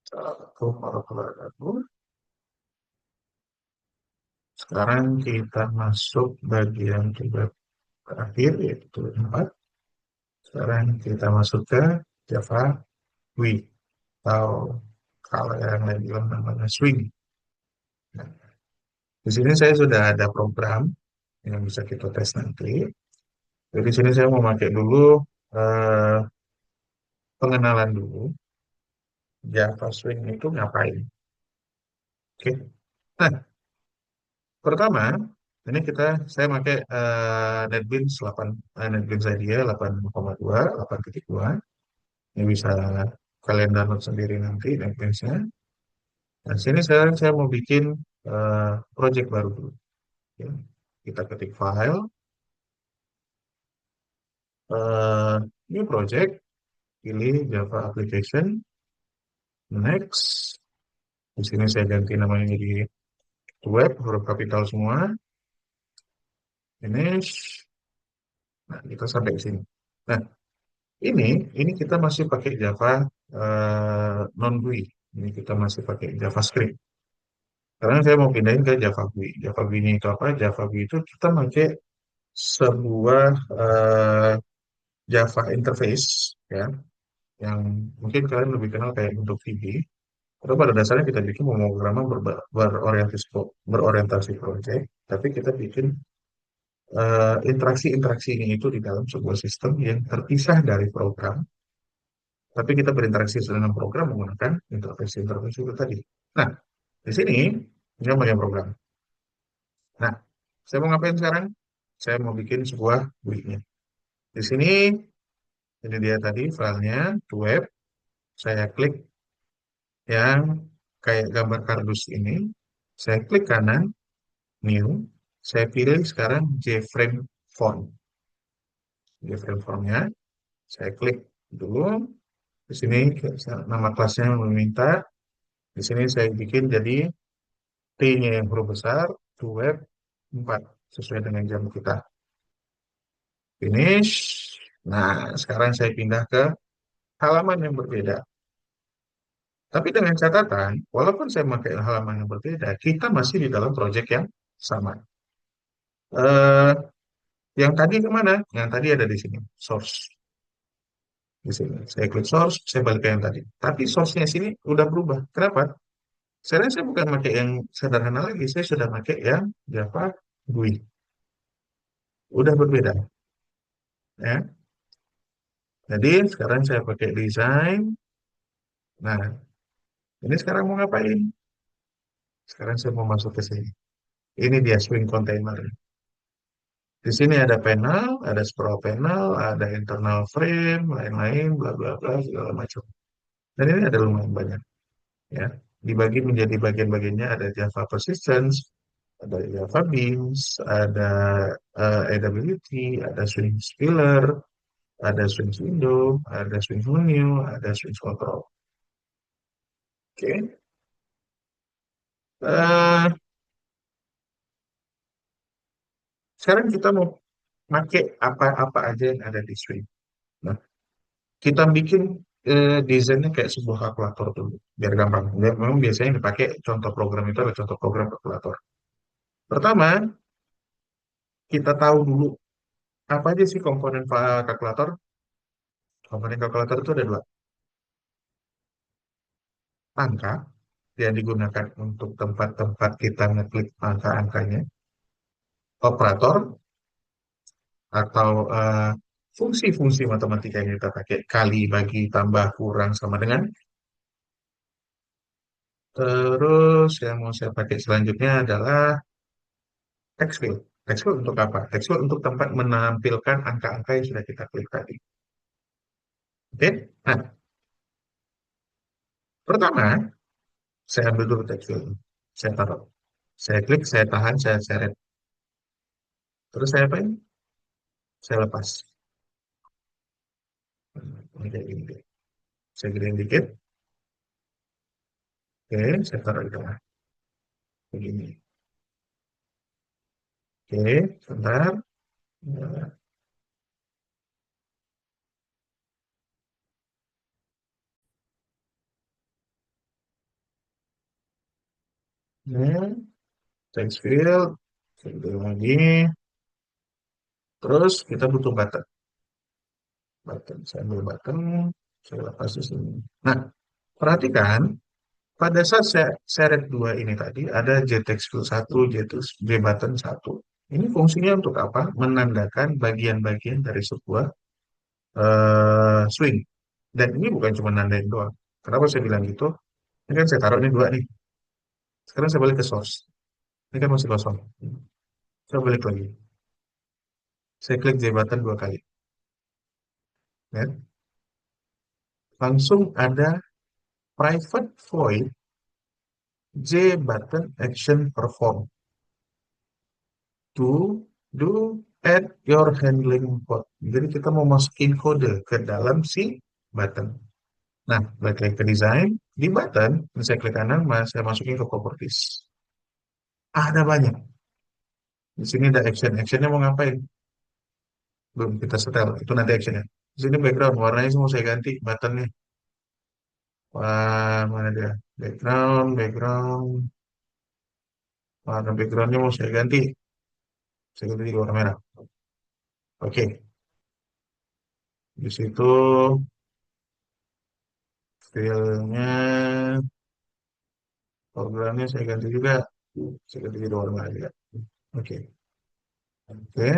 Assalamualaikum warahmatullahi wabarakatuh. Sekarang kita masuk bagian tugas terakhir yaitu 4. Sekarang kita masuk ke Java UI atau kalau yang lain bilang namanya Swing. Nah, di sini saya sudah ada program yang bisa kita tes nanti. Jadi di sini saya mau pakai dulu eh, pengenalan dulu Java Swing itu ngapain. Oke. Nah, pertama, ini saya pakai NetBeans 8, NetBeans IDEA 8,2, 8.2. Ini bisa kalian download sendiri nanti NetBeans-nya. Nah, sini saya mau bikin project baru dulu. Ya. Kita ketik file, eh, new project, pilih Java Application, next. Di sini saya ganti namanya jadi web, huruf kapital semua, finish. Nah, kita sampai ke sini. Nah, ini kita masih pakai Java non GUI. Ini kita masih pakai JavaScript. Sekarang saya mau pindahin ke Java GUI. Java GUI-nya itu apa? Java GUI itu kita pakai sebuah Java interface, ya, yang mungkin kalian lebih kenal kayak bentuk VB. Atau pada dasarnya kita bikin pemrograman berorientasi project, tapi kita bikin interaksi-interaksinya itu di dalam sebuah sistem yang terpisah dari program. Tapi kita berinteraksi dengan program menggunakan interface-interface itu tadi. Nah, di sini ini bagian program. Nah, saya mau ngapain sekarang? Saya mau bikin sebuah GUI-nya. Di sini, ini dia tadi filenya, to web. Saya klik yang kayak gambar kardus ini. Saya klik kanan, new. Saya pilih sekarang JFrame font. JFrame fontnya, saya klik dulu. Di sini nama kelasnya meminta. Di sini saya bikin jadi T-nya yang huruf besar, to web 4 sesuai dengan jam kita. Finish. Nah, sekarang saya pindah ke halaman yang berbeda. Tapi dengan catatan, walaupun saya memakai halaman yang berbeda, kita masih di dalam proyek yang sama. Eh, yang tadi kemana? Yang tadi ada di sini, source. Di sini. Saya klik source, saya balik ke yang tadi. Tapi source-nya sini udah berubah. Kenapa? Saya bukan pakai yang sederhana lagi, saya sudah pakai yang Java GUI. Udah berbeda. Ya. Jadi sekarang saya pakai desain. Nah, ini sekarang mau ngapain? Sekarang saya mau masuk ke sini. Ini dia swing container. Di sini ada panel, ada scroll panel, ada internal frame, lain-lain, bla bla bla segala macam. Dan ini ada lumayan banyak, ya. Dibagi menjadi bagian-bagiannya ada Java Persistence, ada Java Beans, ada AWT, ada Swing Spiller, ada Swing Window, ada Swing Menu, ada Swing Control. Oke. Eh, Sekarang kita mau pakai apa-apa aja yang ada di Swing. Nah, kita bikin desainnya kayak sebuah kalkulator dulu, biar gampang. Memang biasanya yang dipakai contoh program itu adalah contoh program kalkulator. Pertama, kita tahu dulu apa aja sih komponen kalkulator. Komponen kalkulator itu ada dua. Angka yang digunakan untuk tempat-tempat kita ngeklik angka-angkanya. Operator atau fungsi-fungsi matematika yang kita pakai. Kali, bagi, tambah, kurang, sama dengan. Terus yang mau saya pakai selanjutnya adalah text field. Text field untuk apa? Text field untuk tempat menampilkan angka-angka yang sudah kita klik tadi. Oke? Nah, pertama, saya ambil dulu text field. Saya taruh. Saya klik, saya tahan, saya seret. Terus saya apain? Saya lepas. Ini kayak gini deh. Saya gedein dikit. Oke, saya taruh di tengah. Begini. Oke, sebentar. Ya. Ini text field, field lagi, terus kita butuh button. Button, saya ambil button, saya lepas di sini. Nah, perhatikan pada saat saya seret dua ini tadi ada JText field 1, JButton 1. Ini fungsinya untuk apa? Menandakan bagian-bagian dari sebuah swing. Dan ini bukan cuma nandain doang. Kenapa saya bilang gitu? Ini kan saya taruh ini dua nih. Sekarang saya balik ke source. Ini kan masih kosong. Saya balik lagi. Saya klik J button dua kali. Ya. Langsung ada private void J button action perform to do add your handling code. Jadi kita mau masukin kode ke dalam si button. Nah, balik lagi ke design. Di button, ini saya klik kanan, saya masukin ke properties. Ada banyak. Di sini ada action. Actionnya mau ngapain? Belum kita setel. Itu nanti actionnya. Di sini background. Warnanya semua saya ganti. Buttonnya. Wah, mana dia? Background. Warna backgroundnya mau saya ganti. Saya ganti jadi warna merah. Oke. Di situ filenya, foregroundnya saya ganti juga. Saya ganti jadi warna merah juga. Oke. Oke.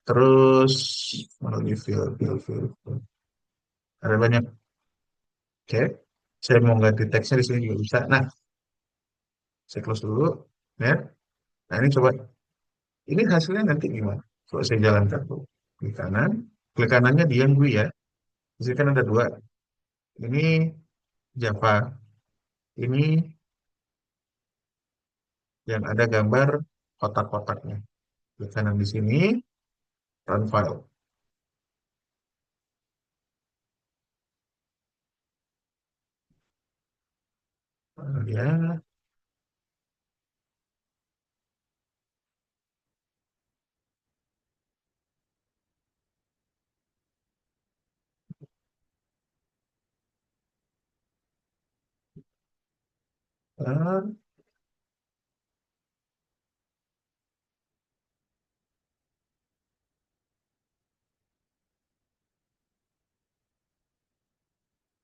Terus, mana lagi fill. Ada banyak. Oke. Saya mau ganti teksnya di sini juga bisa. Nah, saya close dulu. Ya. Nah, ini coba. Ini hasilnya nanti gimana? Coba saya jalankan tuh. Klik kanan. Klik kanannya diam gue ya. Di sini kan ada dua. Ini Java. Ini yang ada gambar kotak-kotaknya. Klik kanan di sini. Run file. Ya.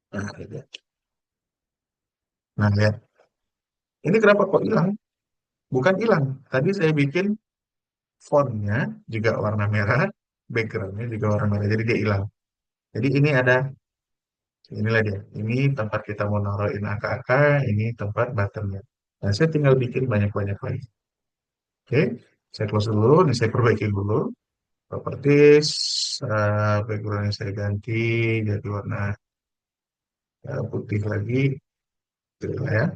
Nah, lihat. Nah, lihat. Ini kenapa kok hilang? Bukan hilang. Tadi saya bikin fontnya juga warna merah, backgroundnya juga warna merah. Jadi dia hilang. Jadi ini ada, inilah dia. Ini tempat kita mau naruhin angka-angka, ini tempat buttonnya. Nah, saya tinggal bikin banyak-banyak lagi. Oke, saya close dulu, ini saya perbaiki dulu. Properties, backgroundnya saya ganti jadi warna putih lagi, gitu lah ya.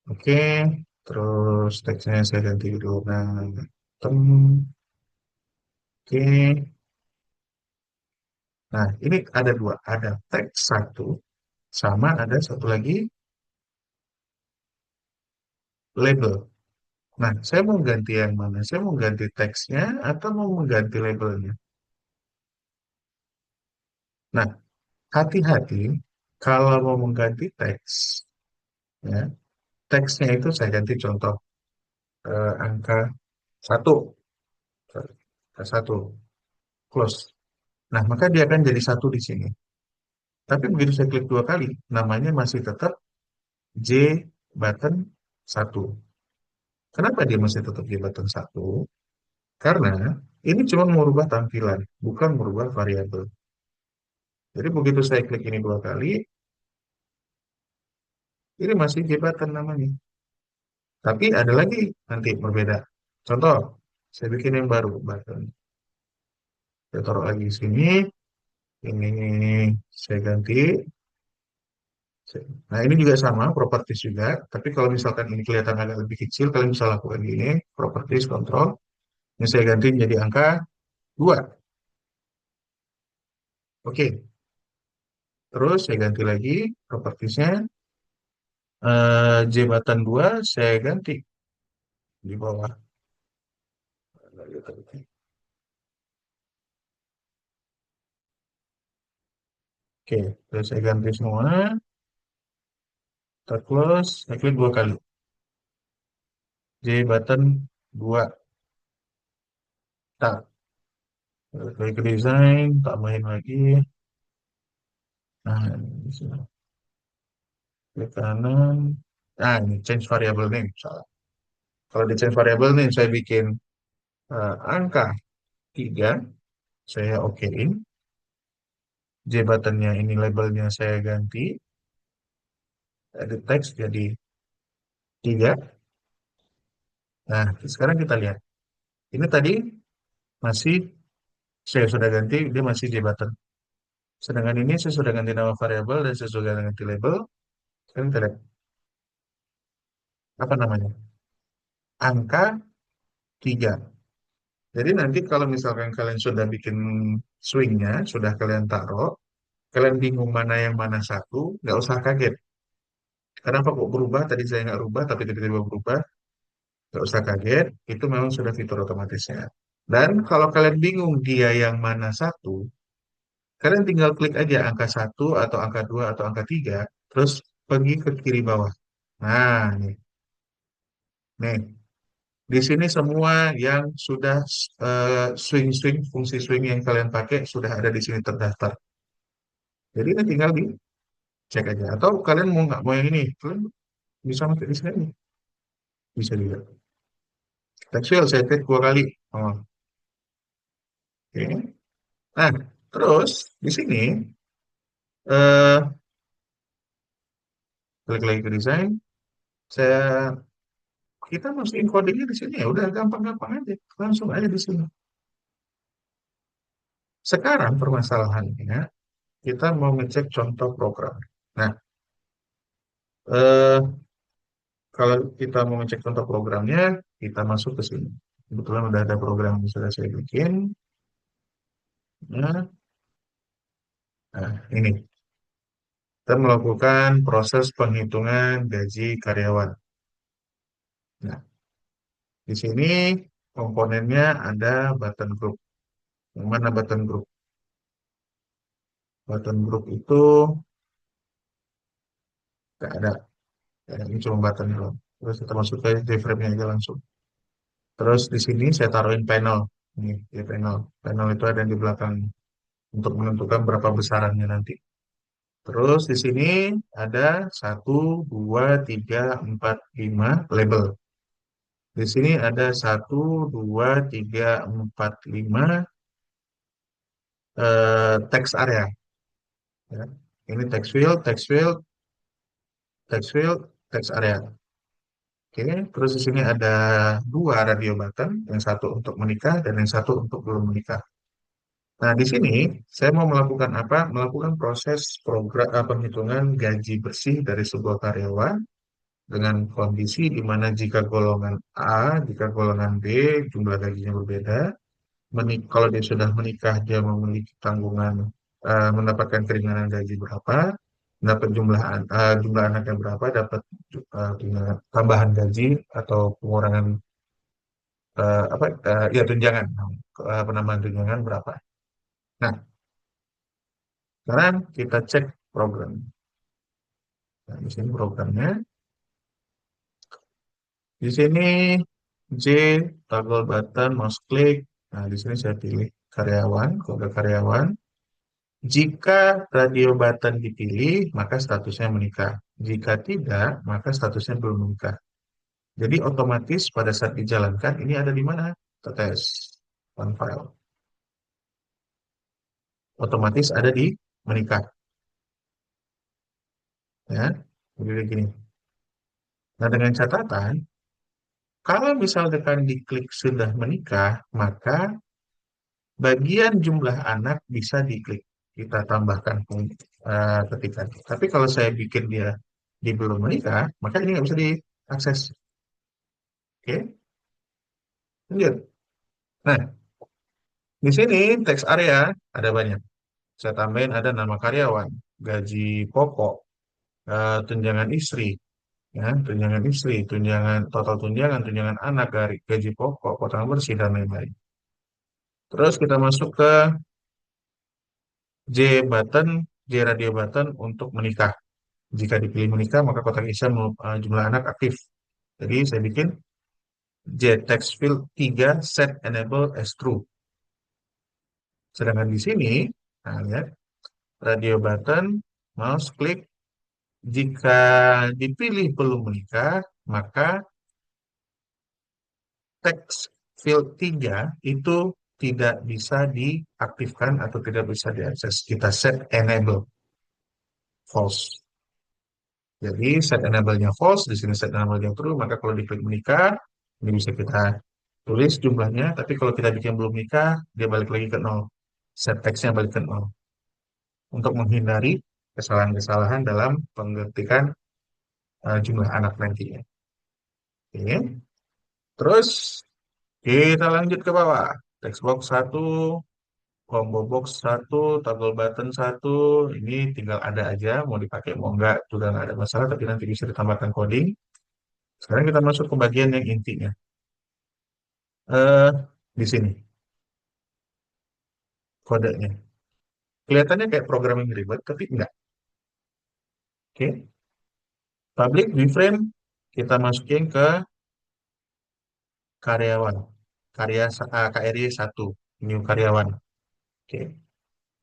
Oke, terus teksnya saya ganti jadi warna hitam. Oke, nah ini ada dua, ada teks satu, sama ada satu lagi label. Nah, saya mau ganti yang mana? Saya mau ganti teksnya atau mau mengganti labelnya? Nah, hati-hati kalau mau mengganti teks, ya, teksnya itu saya ganti contoh angka satu, angka satu, close. Nah, maka dia akan jadi satu di sini. Tapi begitu saya klik dua kali, namanya masih tetap J button satu. Kenapa dia masih tetap J button satu? Karena ini cuma merubah tampilan, bukan merubah variabel. Jadi begitu saya klik ini dua kali, ini masih J button namanya. Tapi ada lagi nanti berbeda. Contoh, saya bikin yang baru button. Saya taruh lagi di sini, ini saya ganti. Nah, ini juga sama, properties juga. Tapi kalau misalkan ini kelihatan agak lebih kecil, kalian bisa lakukan gini, properties, control. Ini saya ganti menjadi angka 2. Oke, terus saya ganti lagi propertiesnya. Jabatan 2 saya ganti di bawah. Oke, terus saya ganti semua. Kita close, saya klik dua kali. J button 2. Tak, klik ke desain, tambahin lagi. Nah, ini sini. Klik kanan. Nah, ini change variable name. Salah. Kalau di change variable name, saya bikin angka 3. Saya okein. J buttonnya ini labelnya saya ganti. Edit text jadi 3. Nah, sekarang kita lihat. Ini tadi masih saya sudah ganti, dia masih J button. Sedangkan ini saya sudah ganti nama variabel dan saya sudah ganti label. Sekarang kita lihat apa namanya? Angka 3. Jadi nanti kalau misalkan kalian sudah bikin swingnya, sudah kalian taruh, kalian bingung mana yang mana satu, nggak usah kaget. Kenapa kok berubah? Tadi saya nggak rubah, tapi tiba-tiba berubah. Nggak usah kaget, itu memang sudah fitur otomatisnya. Dan kalau kalian bingung dia yang mana satu, kalian tinggal klik aja angka satu atau angka 2 atau angka 3, terus pergi ke kiri bawah. Nah, nih, di sini semua yang sudah swing-swing, fungsi swing yang kalian pakai sudah ada di sini terdaftar. Jadi ini tinggal dicek aja. Atau kalian mau nggak mau yang ini, kalian bisa pakai di sini, bisa juga. Textual saya klik 2 kali. Oh, oke. Nah, terus di sini eh, klik lagi ke desain. Saya kita masukin kodenya di sini ya, udah gampang-gampang aja, langsung aja di sini. Sekarang permasalahannya kita mau ngecek contoh program. Nah, eh, kalau kita mau ngecek contoh programnya, kita masuk ke sini. Kebetulan udah ada program yang sudah saya bikin. Nah, ini kita melakukan proses penghitungan gaji karyawan. Nah, di sini komponennya ada button group. Yang mana button group? Button group itu nggak ada. Ya, ini cuma button doang. Terus kita masuk ke iframe-nya aja langsung. Terus di sini saya taruhin panel. Ini di panel. Panel itu ada di belakang untuk menentukan berapa besarannya nanti. Terus di sini ada satu, 2, 3, 4, 5 label. Di sini ada satu, 2, 3, 4, 5 text area. Ya. Ini text field, text field, text area. Oke, terus di sini ada 2 radio button, yang satu untuk menikah dan yang satu untuk belum menikah. Nah, di sini saya mau melakukan apa? Melakukan proses program penghitungan gaji bersih dari sebuah karyawan dengan kondisi di mana jika golongan A, jika golongan B jumlah gajinya berbeda. Kalau dia sudah menikah, dia memiliki tanggungan mendapatkan keringanan gaji berapa, dapat jumlah anaknya berapa, dapat tambahan gaji atau pengurangan apa ya tunjangan, penambahan tunjangan berapa. Nah, sekarang kita cek program. Nah, di sini programnya. Di sini J, toggle button, mouse click. Nah, di sini saya pilih karyawan, kode karyawan. Jika radio button dipilih, maka statusnya menikah. Jika tidak, maka statusnya belum menikah. Jadi otomatis pada saat dijalankan, ini ada di mana? Tes on file. Otomatis ada di menikah. Ya, jadi gini. Nah, dengan catatan, kalau misalkan diklik sudah menikah, maka bagian jumlah anak bisa diklik. Kita tambahkan ketikan. Tapi kalau saya bikin dia di belum menikah, maka ini nggak bisa diakses. Oke, lanjut. Nah, di sini teks area ada banyak. Saya tambahin ada nama karyawan, gaji pokok, tunjangan istri, ya, tunjangan istri, tunjangan total tunjangan, tunjangan anak, gaji pokok, potongan bersih dan lain-lain. Terus kita masuk ke J button, J radio button untuk menikah. Jika dipilih menikah, maka kotak isi jumlah anak aktif. Jadi saya bikin JText field 3 set enable as true. Sedangkan di sini, nah lihat, radio button, mouse klik, jika dipilih belum menikah, maka text field 3 itu tidak bisa diaktifkan atau tidak bisa diakses. Kita set enable false. Jadi set enable-nya false, di sini set enable-nya true, maka kalau diklik menikah, ini bisa kita tulis jumlahnya, tapi kalau kita bikin belum nikah, dia balik lagi ke nol. Set text-nya balik ke nol. Untuk menghindari kesalahan-kesalahan dalam pengetikan jumlah anak nantinya. Oke. Terus kita lanjut ke bawah. Text box 1, combo box 1, toggle button 1. Ini tinggal ada aja, mau dipakai mau enggak juga nggak ada masalah, tapi nanti bisa ditambahkan coding. Sekarang kita masuk ke bagian yang intinya. eh di sini kodenya. Kelihatannya kayak programming ribet, tapi enggak. Oke. Public frame kita masukin ke karyawan. KRY 1, new karyawan. Oke.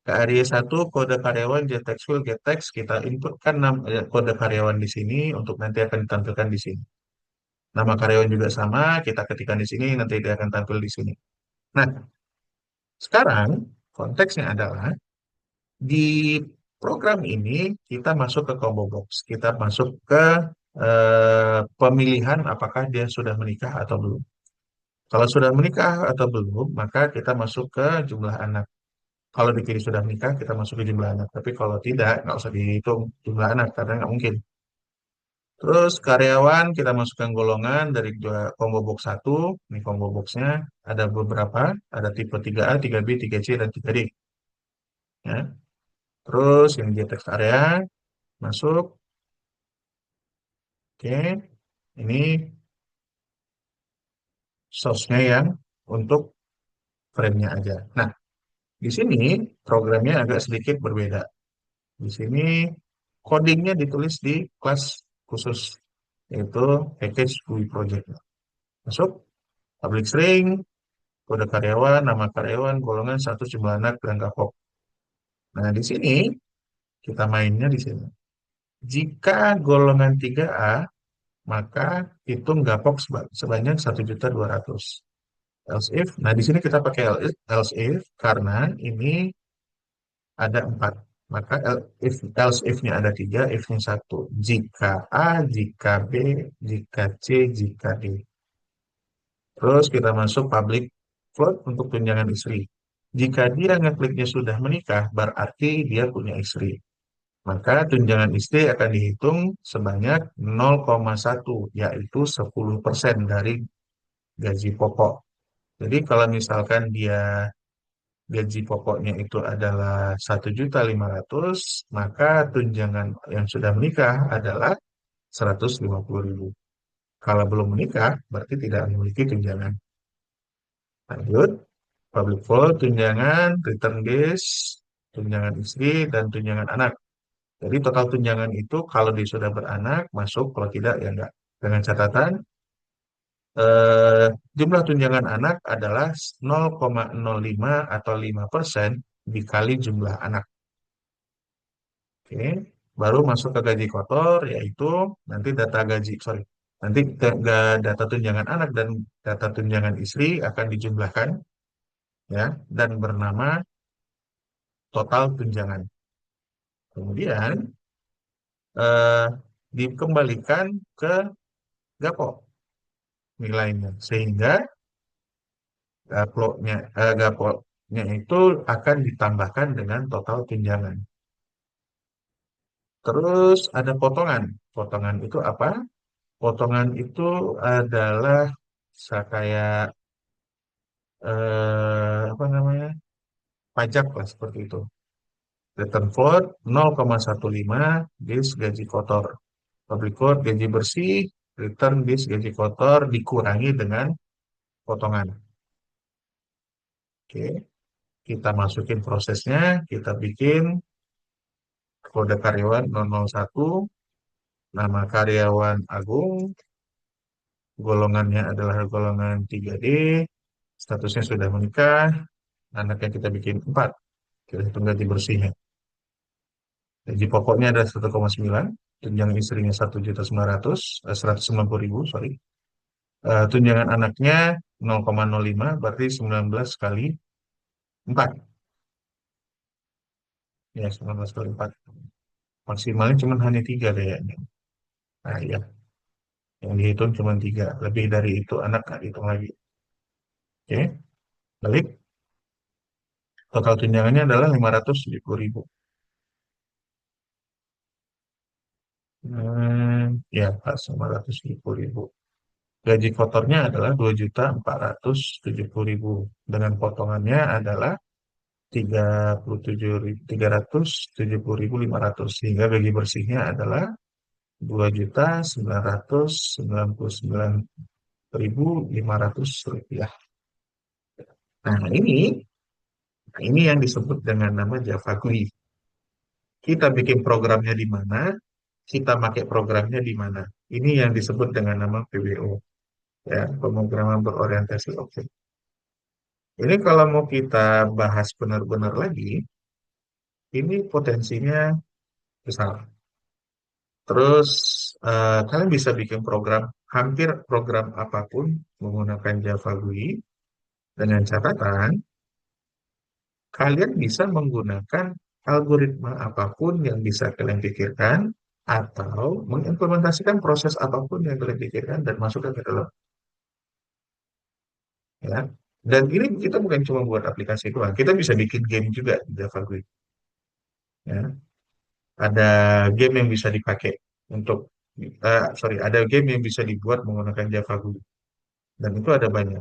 KRY 1 kode karyawan JText field getText kita inputkan kode karyawan di sini untuk nanti akan ditampilkan di sini. Nama karyawan juga sama, kita ketikkan di sini nanti dia akan tampil di sini. Nah, sekarang konteksnya adalah di program ini kita masuk ke combo box. Kita masuk ke pemilihan apakah dia sudah menikah atau belum. Kalau sudah menikah atau belum, maka kita masuk ke jumlah anak. Kalau dipilih sudah menikah, kita masuk ke jumlah anak. Tapi kalau tidak, nggak usah dihitung jumlah anak, karena nggak mungkin. Terus karyawan, kita masukkan golongan dari combo box 1. Ini combo boxnya ada beberapa. Ada tipe 3A, 3B, 3C, dan 3D. Ya. Terus yang di text area, masuk. Oke. Ini source-nya yang untuk frame-nya aja. Nah, di sini programnya agak sedikit berbeda. Di sini codingnya ditulis di kelas khusus, yaitu package GUI project. Masuk, public string, kode karyawan, nama karyawan, golongan, status, jumlah anak, dan kapok. Nah, di sini kita mainnya di sini. Jika golongan 3A, maka hitung gapok sebanyak 1.200.000. Else if, nah di sini kita pakai else if karena ini ada 4. Maka else if-nya ada 3, if-nya 1. Jika A, jika B, jika C, jika D. Terus kita masuk public float untuk tunjangan istri. Jika dia ngekliknya sudah menikah, berarti dia punya istri. Maka tunjangan istri akan dihitung sebanyak 0,1, yaitu 10% dari gaji pokok. Jadi kalau misalkan dia gaji pokoknya itu adalah 1.500.000, maka tunjangan yang sudah menikah adalah 150.000. Kalau belum menikah, berarti tidak memiliki tunjangan. Lanjut, public vote, tunjangan, return base, tunjangan istri, dan tunjangan anak. Jadi total tunjangan itu kalau dia sudah beranak, masuk, kalau tidak, ya enggak. Dengan catatan, eh, jumlah tunjangan anak adalah 0,05 atau 5% dikali jumlah anak. Oke, baru masuk ke gaji kotor, yaitu nanti data gaji, sorry, nanti data tunjangan anak dan data tunjangan istri akan dijumlahkan, ya, dan bernama total tunjangan. Kemudian eh, dikembalikan ke Gapo nilainya, sehingga Gaponya itu akan ditambahkan dengan total tunjangan. Terus ada potongan. Potongan itu apa? Potongan itu adalah kayak apa namanya, pajak lah seperti itu. Return float 0,15 bis gaji kotor. Public float gaji bersih, return bis gaji kotor dikurangi dengan potongan. Oke, kita masukin prosesnya, kita bikin kode karyawan 001, nama karyawan Agung, golongannya adalah golongan 3D, statusnya sudah menikah, anaknya kita bikin 4, kita hitung gaji bersihnya. Gaji pokoknya ada 1,9, tunjangan istrinya 1.900, 190.000, sorry. Tunjangan anaknya 0,05, berarti 19 kali 4. Ya, 19 kali 4. Maksimalnya cuma hanya 3 kayaknya. Nah, ya, yang dihitung cuma 3. Lebih dari itu anak nggak dihitung lagi. Oke, balik. Total tunjangannya adalah 570.000. Ya, pas 570.000. Gaji kotornya adalah 2.470.000. Dengan potongannya adalah 37.370.500, sehingga gaji bersihnya adalah 2.999.500 rupiah. Nah, ini yang disebut dengan nama Java GUI. Kita bikin programnya di mana, kita pakai programnya di mana. Ini yang disebut dengan nama PBO, ya, pemrograman berorientasi objek. Ini kalau mau kita bahas benar-benar lagi, ini potensinya besar. Terus kalian bisa bikin program, hampir program apapun menggunakan Java GUI, dengan catatan kalian bisa menggunakan algoritma apapun yang bisa kalian pikirkan atau mengimplementasikan proses apapun yang kalian pikirkan dan masukkan ke dalam, ya. Dan ini kita bukan cuma buat aplikasi doang, kita bisa bikin game juga di Java GUI, ya. Ada game yang bisa dipakai untuk sorry, ada game yang bisa dibuat menggunakan Java GUI, dan itu ada banyak.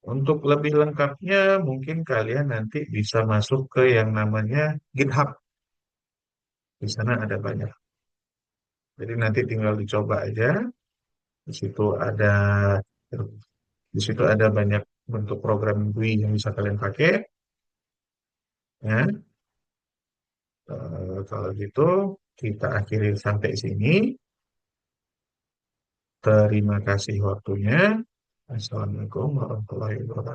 Untuk lebih lengkapnya, mungkin kalian nanti bisa masuk ke yang namanya GitHub. Di sana ada banyak. Jadi nanti tinggal dicoba aja. Di situ ada di situ ada banyak bentuk program GUI yang bisa kalian pakai. Ya. Kalau gitu kita akhiri sampai sini. Terima kasih waktunya. Assalamualaikum warahmatullahi wabarakatuh.